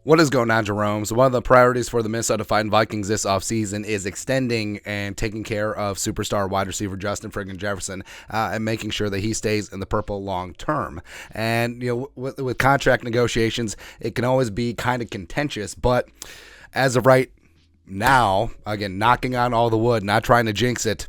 What is going on, Jerome? So one of the priorities for the Minnesota Vikings this offseason is extending and taking care of superstar wide receiver Justin friggin' Jefferson and making sure that he stays in the purple long term. And with contract negotiations, it can always be kind of contentious, but as of right now, again, knocking on all the wood, not trying to jinx it.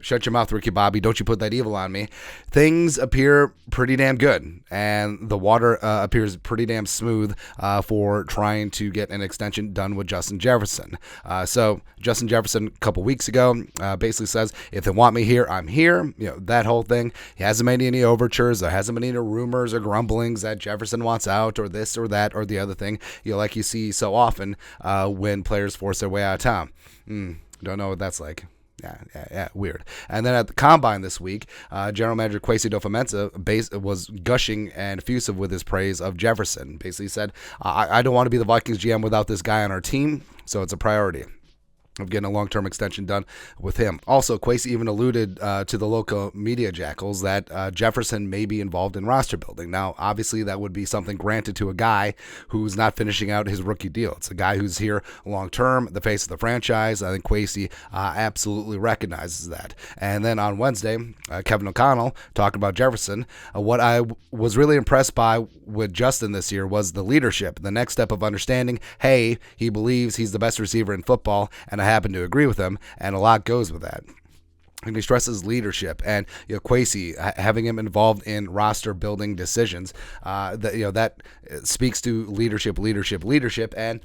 Shut your mouth, Ricky Bobby. Don't you put that evil on me. Things appear pretty damn good, and the water appears pretty damn smooth for trying to get an extension done with Justin Jefferson. So Justin Jefferson, a couple weeks ago, basically says, if they want me here, I'm here. That whole thing. He hasn't made any overtures. There hasn't been any rumors or grumblings that Jefferson wants out or this or that or the other thing, like you see so often when players force their way out of town. Don't know what that's like. Yeah, weird. And then at the Combine this week, General Manager Kwesi Adofo-Mensah was gushing and effusive with his praise of Jefferson. Basically said, I don't want to be the Vikings GM without this guy on our team, so it's a priority of getting a long-term extension done with him. Also, Kwesi even alluded to the local media jackals that Jefferson may be involved in roster building. Now, obviously, that would be something granted to a guy who's not finishing out his rookie deal. It's a guy who's here long-term, the face of the franchise. I think Kwesi absolutely recognizes that. And then on Wednesday, Kevin O'Connell talking about Jefferson. What I was really impressed by with Justin this year was the leadership, the next step of understanding, hey, he believes he's the best receiver in football, and I happen to agree with him, and a lot goes with that. And he stresses leadership, and Kwesi having him involved in roster building decisions. That speaks to leadership, and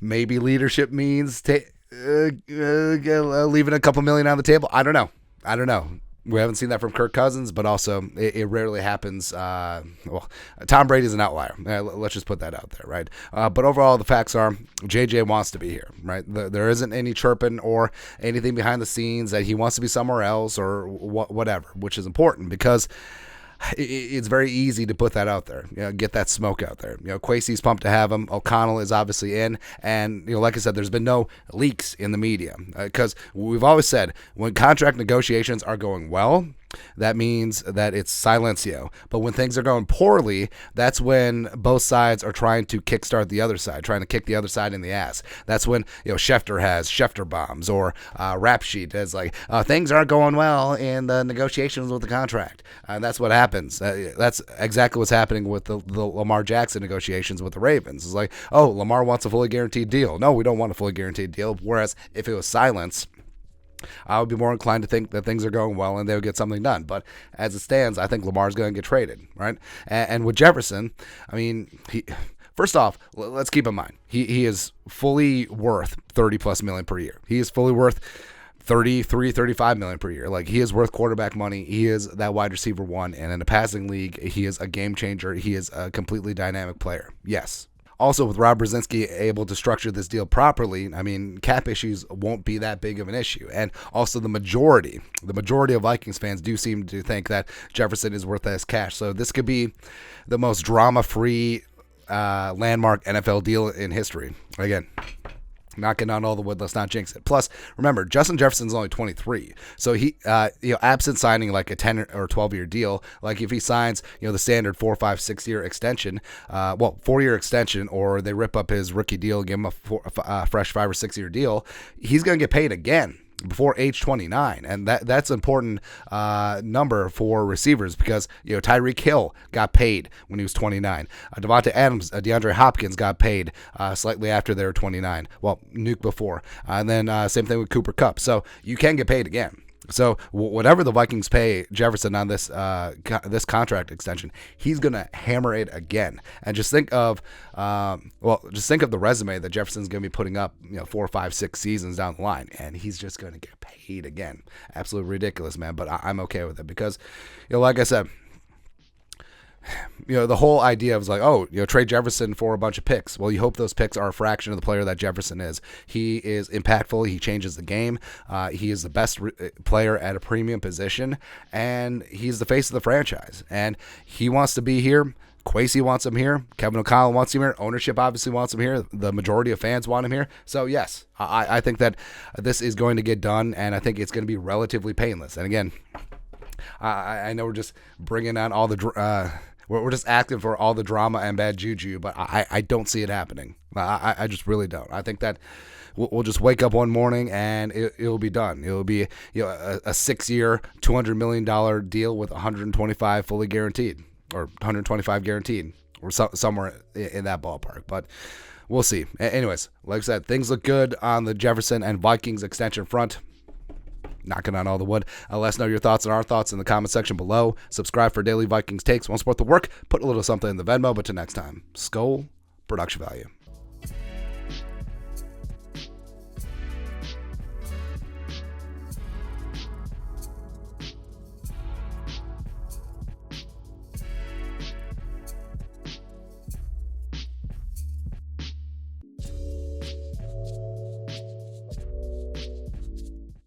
maybe leadership means leaving a couple million on the table. I don't know. We haven't seen that from Kirk Cousins, but also it rarely happens. Tom Brady's an outlier. Let's just put that out there, right? But overall, the facts are JJ wants to be here, right? There isn't any chirping or anything behind the scenes that he wants to be somewhere else or whatever, which is important because it's very easy to put that out there, get that smoke out there. Kwesi's pumped to have him. O'Connell is obviously in. And, like I said, there's been no leaks in the media because we've always said when contract negotiations are going well, that means that it's silencio. But when things are going poorly, that's when both sides are trying to kickstart the other side, trying to kick the other side in the ass. That's when Schefter has Schefter bombs or Rap Sheet is like, things aren't going well in the negotiations with the contract. And that's what happens. That's exactly what's happening with the Lamar Jackson negotiations with the Ravens. It's like, oh, Lamar wants a fully guaranteed deal. No, we don't want a fully guaranteed deal. Whereas if it was silence, I would be more inclined to think that things are going well and they would get something done. But as it stands, I think Lamar's going to get traded, right? And with Jefferson, I mean, first off, let's keep in mind, he is fully worth $30+ million per year. He is fully worth $33-35 million per year. Like, he is worth quarterback money. He is that wide receiver one. And in a passing league, he is a game changer. He is a completely dynamic player. Yes. Also, with Rob Brzezinski able to structure this deal properly, I mean, cap issues won't be that big of an issue. And also the majority of Vikings fans do seem to think that Jefferson is worth less cash. So this could be the most drama-free landmark NFL deal in history. Again, knocking on all the wood, let's not jinx it. Plus, remember, Justin Jefferson's only 23, so he, absent signing like a 10 or 12-year deal, like if he signs, the standard 4, 5, 6-year extension, 4-year extension, or they rip up his rookie deal, give him a fresh 5 or 6-year deal, he's going to get paid again before age 29, and that's an important number for receivers because Tyreek Hill got paid when he was 29. Devontae Adams, DeAndre Hopkins got paid slightly after they were 29. Well, Nuke before, and then same thing with Cooper Kupp. So you can get paid again. So whatever the Vikings pay Jefferson on this this contract extension, he's gonna hammer it again. And just think of the resume that Jefferson's gonna be putting up, 4, 5, 6 seasons down the line, and he's just gonna get paid again. Absolutely ridiculous, man. But I'm okay with it because, like I said, the whole idea was like, trade Jefferson for a bunch of picks. Well, you hope those picks are a fraction of the player that Jefferson is. He is impactful. He changes the game. He is the best player at a premium position, and he's the face of the franchise. And he wants to be here. Kwesi wants him here. Kevin O'Connell wants him here. Ownership obviously wants him here. The majority of fans want him here. So, yes, I think that this is going to get done, and I think it's going to be relatively painless. And, again, I know we're just bringing on all the We're just asking for all the drama and bad juju, but I don't see it happening. I just really don't. I think that we'll just wake up one morning and it'll be done. It'll be a 6-year, $200 million deal with 125 fully guaranteed, or 125 guaranteed, or somewhere in that ballpark. But we'll see. Anyways, like I said, things look good on the Jefferson and Vikings extension front. Knocking on all the wood. Let us know your thoughts and our thoughts in the comment section below. Subscribe for daily Vikings takes. Want to support the work? Put a little something in the Venmo. But till next time, Skol, production value.